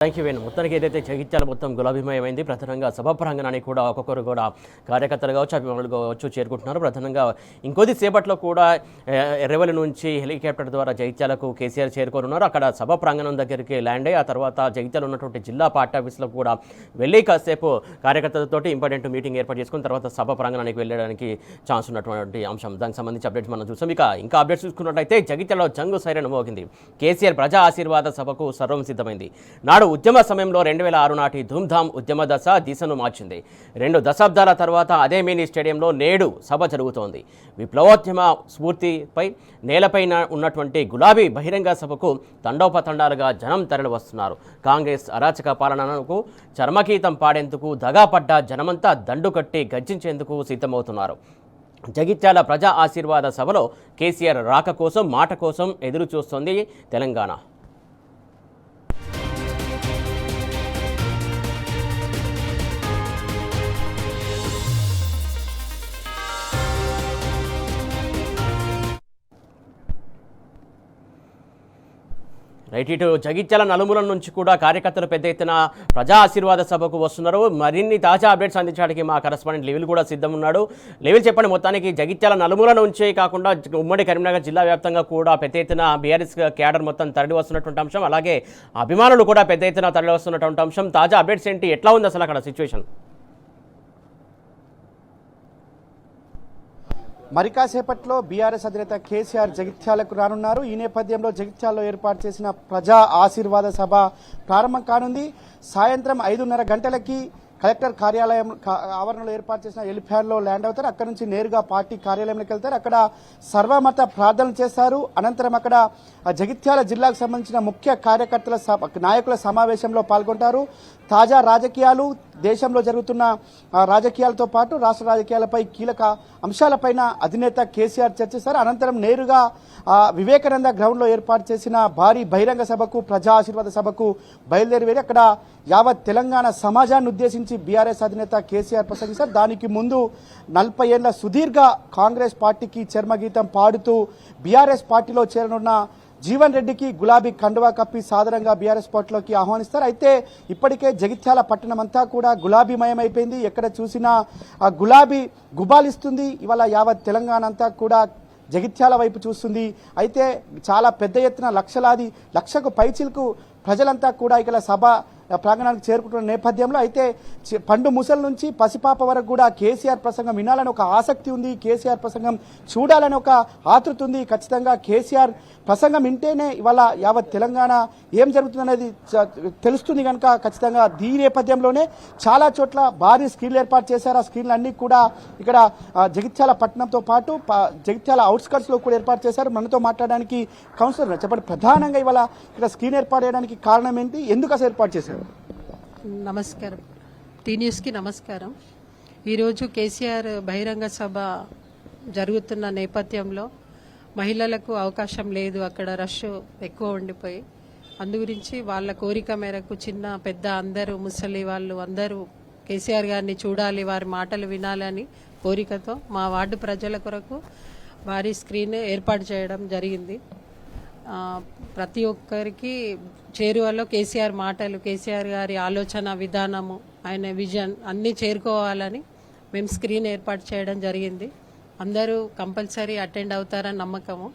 Thank you Venu. మొత్తానికి ఏదైతే జగిత్యాల మొత్తం గులాబీమయమైంది. ప్రధానంగా సభా ప్రాంగణానికి కూడా ఒక్కొక్కరు కూడా కార్యకర్తలు కావచ్చు, అభిమానులు కావచ్చు చేరుకుంటున్నారు. ప్రధానంగా ఇంకొద్ది సేపట్లో కూడా ఎర్రవెల్లి నుంచి హెలికాప్టర్ ద్వారా జగిత్యాలకు కేసీఆర్ చేరుకోనున్నారు. అక్కడ సభా ప్రాంగణం దగ్గరికి ల్యాండ్ అయ్యి ఆ తర్వాత జగిత్యాల ఉన్నటువంటి జిల్లా పార్టీ ఆఫీస్లో కూడా వెళ్ళి కాసేపు కార్యకర్తలతోటి ఇంపార్టెంట్ మీటింగ్ ఏర్పాటు చేసుకుని తర్వాత సభా ప్రాంగణానికి వెళ్ళడానికి ఛాన్స్ ఉన్నటువంటి అంశం. దానికి సంబంధించి అప్డేట్స్ మనం చూసాం. ఇంకా అప్డేట్స్ చూసుకున్నట్లయితే జగిత్యాలలో జంగు సైరన్ మోగింది. కేసీఆర్ ప్రజా ఆశీర్వాద సభకు సర్వం సిద్ధమైంది. నాడు ఉద్యమ సమయంలో 2006 నాటి ధూమ్ధామ్ ఉద్యమ దిశను మార్చింది. 2 దశాబ్దాల తర్వాత అదే మినీ స్టేడియంలో నేడు సభ జరుగుతోంది. విప్లవోద్యమ స్ఫూర్తిపై నేలపైన ఉన్నటువంటి గులాబీ బహిరంగ సభకు తండోపతండాలుగా జనం తరలి వస్తున్నారు. కాంగ్రెస్ అరాచక పాలనకు చర్మగీతం పాడేందుకు దగాపడ్డ జనమంతా దండు కట్టి గర్జించేందుకు సిద్ధమవుతున్నారు. జగిత్యాల ప్రజా ఆశీర్వాద సభలో కేసీఆర్ రాక కోసం మాట కోసం ఎదురు చూస్తోంది తెలంగాణ. రైట్, ఇటు జగిత్యాల నలుమూలల నుంచి కూడా కార్యకర్తలు పెద్ద ఎత్తున ప్రజా ఆశీర్వాద సభకు వస్తున్నారు. మరిన్ని తాజా అప్డేట్స్ అందించడానికి మా కరెస్పాండెంట్ లెవిల్ కూడా సిద్ధం ఉన్నాడు. లెవిల్ చెప్పండి, మొత్తానికి జగిత్యాల నలుమూల నుంచే కాకుండా ఉమ్మడి కరీంనగర్ జిల్లా వ్యాప్తంగా కూడా పెద్ద ఎత్తున బీఆర్ఎస్ క్యాడర్ మొత్తం తరలి వస్తున్నటువంటి అంశం, అలాగే అభిమానులు కూడా పెద్ద ఎత్తున తరలి వస్తున్నటువంటి అంశం. తాజా అప్డేట్స్ ఏంటి, ఎట్లా ఉంది అసలు అక్కడ సిచ్యువేషన్? మరి కాసేపట్లో బీఆర్ఎస్ అధినేత కేసీఆర్ జగిత్యాలకు రానున్నారు. ఈ నేపథ్యంలో జగిత్యాలలో ఏర్పాటు చేసిన ప్రజా ఆశీర్వాద సభ ప్రారంభం కానుంది. సాయంత్రం 5:30 గంటలకి కలెక్టర్ కార్యాలయం ఆవరణలో ఏర్పాటు చేసిన హెలిప్యాడ్లో ల్యాండ్ అవుతారు. అక్కడ నుంచి నేరుగా పార్టీ కార్యాలయంలోకి వెళ్తారు. అక్కడ సర్వమత ప్రార్థనలు చేస్తారు. అనంతరం అక్కడ జగిత్యాల జిల్లాకు సంబంధించిన ముఖ్య కార్యకర్తల నాయకుల సమావేశంలో పాల్గొంటారు. తాజా రాజకీయాలు, దేశంలో జరుగుతున్న రాజకీయాలతో పాటు రాష్ట్ర రాజకీయాలపై కీలక అంశాలపైన అధినేత కేసీఆర్ చర్చిస్తారు. అనంతరం నేరుగా వివేకానంద గ్రౌండ్లో ఏర్పాటు చేసిన భారీ బహిరంగ సభకు, ప్రజా ఆశీర్వాద సభకు బయలుదేరి అక్కడ యావత్ తెలంగాణ సమాజాన్ని ఉద్దేశించి బీఆర్ఎస్ అధినేత కేసీఆర్ ప్రసంగిస్తారు. దానికి ముందు 40 ఏళ్ల సుదీర్ఘ కాంగ్రెస్ పార్టీకి చర్మగీతం పాడుతూ బీఆర్ఎస్ పార్టీలో చేరనున్న జీవన్ రెడ్డికి గులాబీ కండువా కప్పి సాధారణంగా బీఆర్ఎస్ పార్టీలోకి ఆహ్వానిస్తారు. అయితే ఇప్పటికే జగిత్యాల పట్టణం అంతా కూడా గులాబీమయం అయిపోయింది. ఎక్కడ చూసినా ఆ గులాబీ గుబాలిస్తుంది. ఇవాళ యావత్ తెలంగాణ అంతా కూడా జగిత్యాల వైపు చూస్తుంది. అయితే చాలా పెద్ద ఎత్తున లక్షకు పైచిలకు ప్రజలంతా కూడా ఇక్కడ సభ ప్రాంగణానికి చేరుకుంటున్న నేపథ్యంలో అయితే పండు ముసల నుంచి పసిపాప వరకు కూడా కేసీఆర్ ప్రసంగం వినాలని ఒక ఆసక్తి ఉంది. కేసీఆర్ ప్రసంగం చూడాలని ఒక ఆతృత ఉంది. ఖచ్చితంగా కేసీఆర్ ప్రసంగం వింటేనే ఇవాళ యావత్ తెలంగాణ ఏం జరుగుతుందనేది తెలుస్తుంది. కనుక ఖచ్చితంగా ఈ నేపథ్యంలోనే చాలా చోట్ల భారీ స్క్రీన్లు ఏర్పాటు చేశారు. ఆ స్క్రీన్లు అన్ని కూడా ఇక్కడ జగిత్యాల పట్టణంతో పాటు జగిత్యాల అవుట్స్కట్స్ లో కూడా ఏర్పాటు చేశారు. మనతో మాట్లాడడానికి కౌన్సిలర్ చెప్పండి, ప్రధానంగా ఇవాళ ఇక్కడ స్క్రీన్ ఏర్పాటు చేయడానికి కారణం ఏంటి, ఎందుకు అసలు ఏర్పాటు చేశారు? నమస్కారం, టీ న్యూస్కి నమస్కారం. ఈరోజు కేసీఆర్ బహిరంగ సభ జరుగుతున్న నేపథ్యంలో మహిళలకు అవకాశం లేదు, అక్కడ రష్ ఎక్కువ ఉండిపోయి, అందుగురించి వాళ్ళ కోరిక మేరకు చిన్న పెద్ద అందరూ ముసలి వాళ్ళు అందరూ కేసీఆర్ గారిని చూడాలి, వారి మాటలు వినాలని కోరికతో మా వార్డు ప్రజల కొరకు భారీ స్క్రీన్ ఏర్పాటు చేయడం జరిగింది. ప్రతి ఒక్కరికి చేరువలో కేసీఆర్ మాటలు, కేసీఆర్ గారి ఆలోచన విధానము, ఆయన విజన్ అన్నీ చేరుకోవాలని మేము స్క్రీన్ ఏర్పాటు చేయడం జరిగింది. అందరూ కంపల్సరీ అటెండ్ అవుతారని నమ్మకము.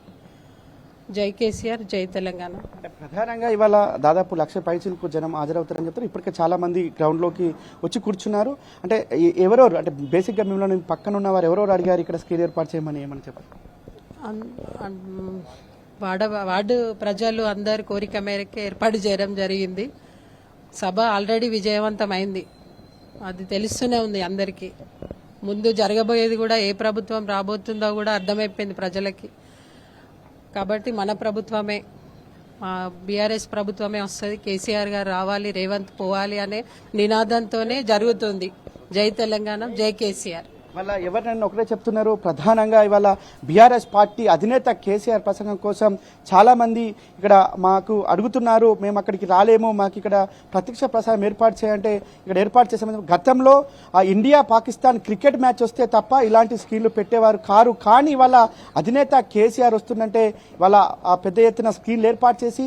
జై కేసీఆర్, జై తెలంగాణ. ప్రధానంగా ఇవాళ దాదాపు 1,00,000 పైచిలకు జనం హాజరవుతారని చెప్తారు. ఇప్పటికే చాలా మంది గ్రౌండ్లోకి వచ్చి కూర్చున్నారు. అంటే ఎవరెవరు, అంటే బేసిక్గా మిమ్మల్ని పక్కన ఉన్న వారు ఎవరెవరు అడిగారు ఇక్కడ స్క్రీన్ ఏర్పాటు చేయమని, ఏమని చెప్పారు? వార్డు ప్రజలు అందరి కోరిక మేరకు ఏర్పాటు చేయడం జరిగింది. సభ ఆల్రెడీ విజయవంతమైంది, అది తెలుస్తూనే ఉంది అందరికీ. ముందు జరగబోయేది కూడా ఏ ప్రభుత్వం రాబోతుందో కూడా అర్థమైపోయింది ప్రజలకి. కాబట్టి మన ప్రభుత్వమే, బీఆర్ఎస్ ప్రభుత్వమే వస్తుంది, కేసీఆర్ గారు రావాలి, రేవంత్ పోవాలి అనే నినాదంతోనే జరుగుతుంది. జై తెలంగాణ, జై కేసీఆర్. వాళ్ళ ఎవరినైనా ఒకటే చెప్తున్నారు, ప్రధానంగా ఇవాళ బీఆర్ఎస్ పార్టీ అధినేత కేసీఆర్ ప్రసంగం కోసం చాలా మంది ఇక్కడ మాకు అడుగుతున్నారు, మేము అక్కడికి రాలేము, మాకు ఇక్కడ ప్రత్యక్ష ప్రసారం ఏర్పాటు చేయంటే ఇక్కడ ఏర్పాటు చేసే గతంలో ఆ ఇండియా పాకిస్తాన్ క్రికెట్ మ్యాచ్ వస్తే తప్ప ఇలాంటి స్క్రీన్లు పెట్టేవారు కారు. కానీ ఇవాళ అధినేత కేసీఆర్ వస్తుందంటే ఇవాళ పెద్ద ఎత్తున స్క్రీన్లు ఏర్పాటు చేసి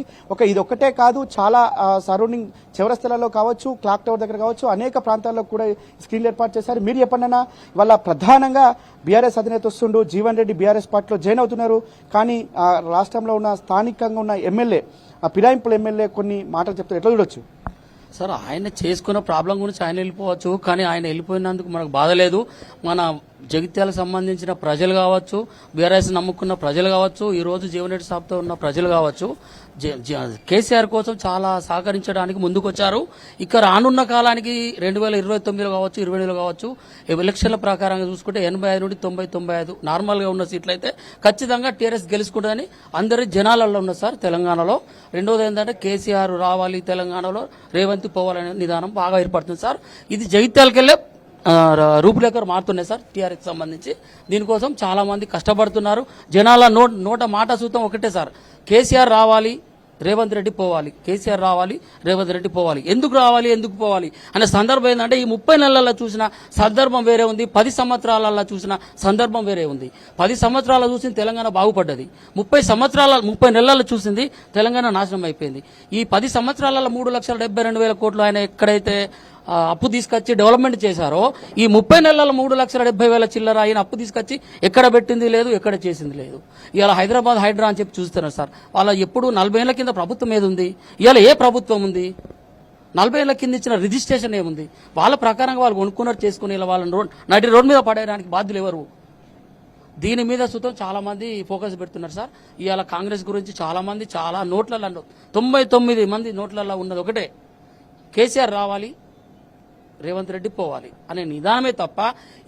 ఇది ఒక్కటే కాదు, చాలా సరౌండింగ్ చౌరస్తలలో కావచ్చు, క్లాక్ టవర్ దగ్గర కావచ్చు, అనేక ప్రాంతాల్లో కూడా స్క్రీన్లు ఏర్పాటు చేశారు. మీరు చెప్పండి, ఇవాళ ప్రధానంగా బీఆర్ఎస్ అధినేత వస్తుండు, జీవన్ రెడ్డి బీఆర్ఎస్ పార్టీలో జాయిన్ అవుతున్నారు. కానీ రాష్ట్రంలో ఉన్న స్థానికంగా ఉన్న ఎమ్మెల్యే, ఫిరాయింపుల ఎమ్మెల్యే కొన్ని మాటలు చెప్తారు, ఎట్లా చూడొచ్చు? సార్, ఆయన చేసుకున్న ప్రాబ్లం గురించి ఆయన వెళ్ళిపోవచ్చు, కానీ ఆయన వెళ్ళిపోయినందుకు మనకు బాధ లేదు. మన జగిత్యాలకు సంబంధించిన ప్రజలు కావచ్చు, బీఆర్ఎస్ నమ్ముకున్న ప్రజలు కావచ్చు, ఈ రోజు జీవన్ రెడ్డి సాబ్తో ఉన్న ప్రజలు కావచ్చు, కేసీఆర్ కోసం చాలా సహకరించడానికి ముందుకొచ్చారు. ఇక రానున్న కాలానికి 2029 కావచ్చు, 2020 కావచ్చు, ఎలక్షన్ల ప్రకారంగా చూసుకుంటే 85 నుండి 90-95 నార్మల్గా ఉన్న సీట్లు అయితే ఖచ్చితంగా టీఆర్ఎస్ గెలుచుకుంటుందని అందరి జనాలలో ఉన్నది సార్ తెలంగాణలో. రెండోది ఏంటంటే కేసీఆర్ రావాలి తెలంగాణలో, రేవంత్ పోవాలనే నిదానం బాగా ఏర్పడుతుంది సార్. ఇది జగిత్యాలకెళ్ళే రూపురేఖలు మారుతున్నాయి సార్ టీఆర్ఎస్ సంబంధించి. దీనికోసం చాలా మంది కష్టపడుతున్నారు. జనాల నోట మాట సూత్రం ఒకటే సార్, కేసీఆర్ రావాలి, రేవంత్ రెడ్డి పోవాలి, కేసీఆర్ రావాలి, రేవంత్ రెడ్డి పోవాలి. ఎందుకు రావాలి, ఎందుకు పోవాలి అనే సందర్భం ఏంటంటే ఈ 30 నెలల్లో చూసిన సందర్భం వేరే ఉంది, 10 సంవత్సరాలలో చూసిన సందర్భం వేరే ఉంది. 10 సంవత్సరాలు చూసింది తెలంగాణ బాగుపడ్డది, 30 నెలల్లో చూసింది తెలంగాణ నాశనం అయిపోయింది. ఈ 10 సంవత్సరాలలో 3,72,000 కోట్లు ఆయన ఎక్కడైతే అప్పు తీసుకొచ్చి డెవలప్మెంట్ చేశారో, ఈ 30 నెలల 3,70,000 చిల్లర ఆయన అప్పు తీసుకొచ్చి ఎక్కడ పెట్టింది లేదు, ఎక్కడ చేసింది లేదు. ఇవాళ హైదరాబాద్ హైడ్రా అని చెప్పి చూస్తున్నారు సార్. వాళ్ళ ఎప్పుడు 40 ఏళ్ల కింద ప్రభుత్వం ఏది ఉంది, ఇవాళ ఏ ప్రభుత్వం ఉంది? 40 ఏళ్ల కింద ఇచ్చిన రిజిస్ట్రేషన్ ఏముంది? వాళ్ళ ప్రకారంగా వాళ్ళు కొనుక్కున్నారు, చేసుకుని ఇలా వాళ్ళని నడి రోడ్ మీద పడేయడానికి బాధ్యులు ఎవరు? దీని మీద సుతం చాలా మంది ఫోకస్ పెడుతున్నారు సార్. ఇవాళ కాంగ్రెస్ గురించి చాలా మంది చాలా నోట్లలో 99 మంది నోట్లలో ఉన్నది ఒకటే, కేసీఆర్ రావాలి, రేవంత్ రెడ్డి పోవాలి అనే నిదానమే తప్ప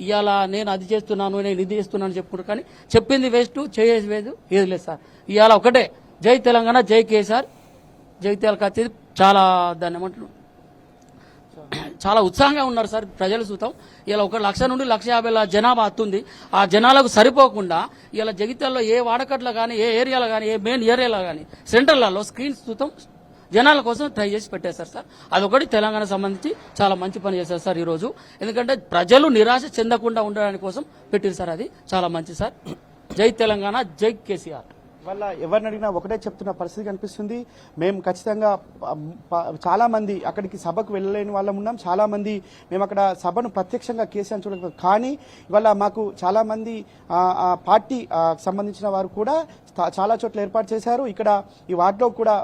ఇవాళ నేను అది చేస్తున్నాను, నేను ఇది చేస్తున్నాను చెప్పుకుంటాను. కానీ చెప్పింది వేస్ట్, చేసేది వేదు, ఏది లేదు సార్. ఇవాళ ఒకటే, జై తెలంగాణ, జై కేసీఆర్. జగిత్యాలకు వచ్చేది చాలా దాన్ని ఏమంటున్నాను, చాలా ఉత్సాహంగా ఉన్నారు సార్ ప్రజలు సూతం. ఇలా 1,00,000 నుండి 1,50,000 జనాభా వస్తుంది. ఆ జనాలకు సరిపోకుండా ఇలా జగిత్యాలలో ఏ వాడకట్లో కానీ, ఏ ఏరియాలో కానీ, ఏ మెయిన్ ఏరియాలో కానీ సెంటర్లలో స్క్రీన్స్ సూతం జనాల కోసం ట్రై చేసి పెట్టేశారు సార్. అదొకటి తెలంగాణ సంబంధించి చాలా మంచి పని చేశారు సార్ ఈరోజు. ఎందుకంటే ప్రజలు నిరాశ చెందకుండా ఉండడానికి కోసం పెట్టారు సార్. అది చాలా మంచి సార్. జై తెలంగాణ, జై కేసీఆర్. వాళ్ళ ఎవరిని అడిగినా ఒకటే చెప్తున్న పరిస్థితి కనిపిస్తుంది. మేము ఖచ్చితంగా చాలా మంది అక్కడికి సభకు వెళ్ళలేని వాళ్ళం ఉన్నాం, చాలా మంది మేము అక్కడ సభను ప్రత్యక్షంగా కేసీఆర్ చూడలేదు. కానీ ఇవాళ మాకు చాలా మంది పార్టీ సంబంధించిన వారు కూడా చాలా చోట్ల ఏర్పాటు చేశారు, ఇక్కడ ఈ వార్డులో కూడా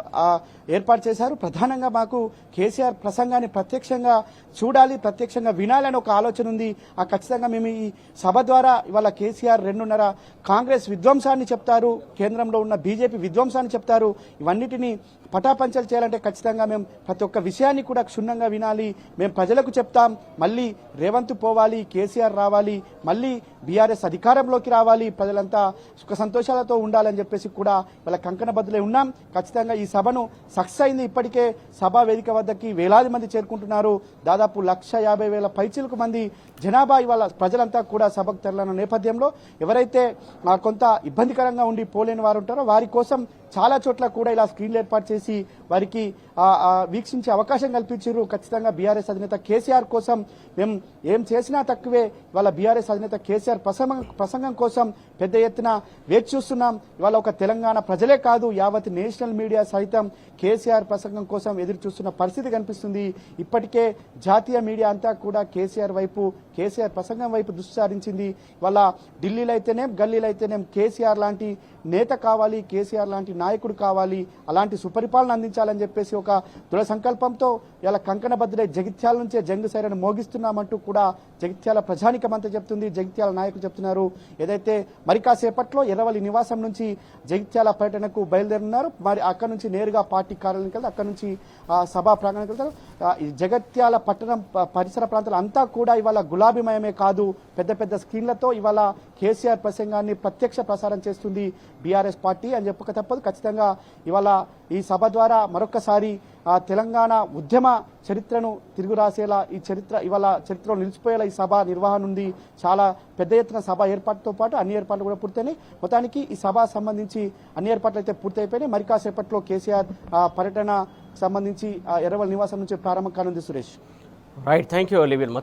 ఏర్పాటు చేశారు. ప్రధానంగా మాకు కేసీఆర్ ప్రసంగాన్ని ప్రత్యక్షంగా చూడాలి, ప్రత్యక్షంగా వినాలని ఒక ఆలోచన ఉంది. ఖచ్చితంగా మేము ఈ సభ ద్వారా ఇవాళ కేసీఆర్ 2.5 కాంగ్రెస్ విధ్వంసాన్ని చెప్తారు, కేంద్రంలో ఉన్న బీజేపీ విధ్వంసాన్ని చెప్తారు. ఇవన్నిటినీ పటాపంచలు చేయాలంటే ఖచ్చితంగా మేము ప్రతి ఒక్క విషయాన్ని కూడా క్షుణ్ణంగా వినాలి. మేము ప్రజలకు చెప్తాం, మళ్ళీ రేవంత్ పోవాలి, కేసీఆర్ రావాలి, మళ్ళీ బీఆర్ఎస్ అధికారంలోకి రావాలి, ప్రజలంతా సుఖ సంతోషాలతో ఉండాలని చెప్పేసి కూడా వాళ్ళ కంకణబద్దులై ఉన్నాం. ఖచ్చితంగా ఈ సభను సక్సెస్ అయింది. ఇప్పటికే సభా వేదిక వద్దకి వేలాది మంది చేరుకుంటున్నారు. దాదాపు 1,50,000 పైచిలకు మంది జనాభా ఇవాళ ప్రజలంతా కూడా సభకు తరలిన నేపథ్యంలో ఎవరైతే కొంత ఇబ్బందికరంగా ఉండి పోలేని వారు ఉంటారో వారి కోసం చాలా చోట్ల కూడా ఇలా స్క్రీన్లు ఏర్పాటు చేసి వారికి వీక్షించే అవకాశం కల్పించారు. ఖచ్చితంగా బీఆర్ఎస్ అధినేత కేసీఆర్ కోసం మేము ఏం చేసినా తక్కువే. ఇవాళ బీఆర్ఎస్ అధినేత కేసీఆర్ ప్రసంగం కోసం పెద్ద ఎత్తున వేచి చూస్తున్నాం. ఇవాళ ఒక తెలంగాణ ప్రజలే కాదు, యావత్ నేషనల్ మీడియా సైతం కేసీఆర్ ప్రసంగం కోసం ఎదురు చూస్తున్న పరిస్థితి కనిపిస్తుంది. ఇప్పటికే జాతీయ మీడియా అంతా కూడా కేసీఆర్ ప్రసంగం వైపు దృష్టి సారించింది. ఇవాళ ఢిల్లీలో అయితేనేం, గల్లీలో అయితేనేం కేసీఆర్ లాంటి నేత కావాలి, కేసీఆర్ లాంటి నాయకుడు కావాలి, అలాంటి సుపరిపాలన అందించాలని చెప్పేసి ఒక దృఢ సంకల్పంతో ఇలా కంకణబద్దులై జగిత్యాల నుంచే జంగు సైరను మోగిస్తున్నామంటూ కూడా జగిత్యాల ప్రజానికమంతా చెప్తుంది, జగిత్యాల నాయకులు చెప్తున్నారు. ఏదైతే మరి కాసేపట్లో ఎర్రవల్లి నివాసం నుంచి జగిత్యాల పర్యటనకు బయలుదేరున్నారు. మరి అక్కడ నుంచి నేరుగా పార్టీ కార్యాలయానికి వెళ్తారు, అక్కడ నుంచి సభా ప్రాంగణానికి వెళ్తారు. జగిత్యాల పట్టణం పరిసర ప్రాంతాలు అంతా కూడా ఇవాళ గులాబీమయమే కాదు, పెద్ద పెద్ద స్క్రీన్లతో ఇవాళ కేసీఆర్ ప్రసంగాన్ని ప్రత్యక్ష ప్రసారం చేస్తుంది బీఆర్ఎస్ బీఆర్ఎస్ పార్టీ అని చెప్పక తప్పదు. ఖచ్చితంగా ఇవాళ ఈ సభ ద్వారా మరొకసారి తెలంగాణ ఉద్యమ చరిత్రను తిరుగు రాసేలా ఈ ఇవాళ చరిత్రలో నిలిచిపోయేలా ఈ సభ నిర్వహణ ఉంది. చాలా పెద్ద ఎత్తున సభ ఏర్పాటుతో పాటు అన్ని ఏర్పాట్లు కూడా పూర్తయినాయి. మొత్తానికి ఈ సభ సంబంధించి అన్ని ఏర్పాట్లు అయితే పూర్తయిపోయినాయి. మరి కాసేపట్లో కేసీఆర్ పర్యటన సంబంధించి ఎర్రవల్లి నివాసం నుంచి ప్రారంభం కానుంది. Suresh, right, thank you live-in.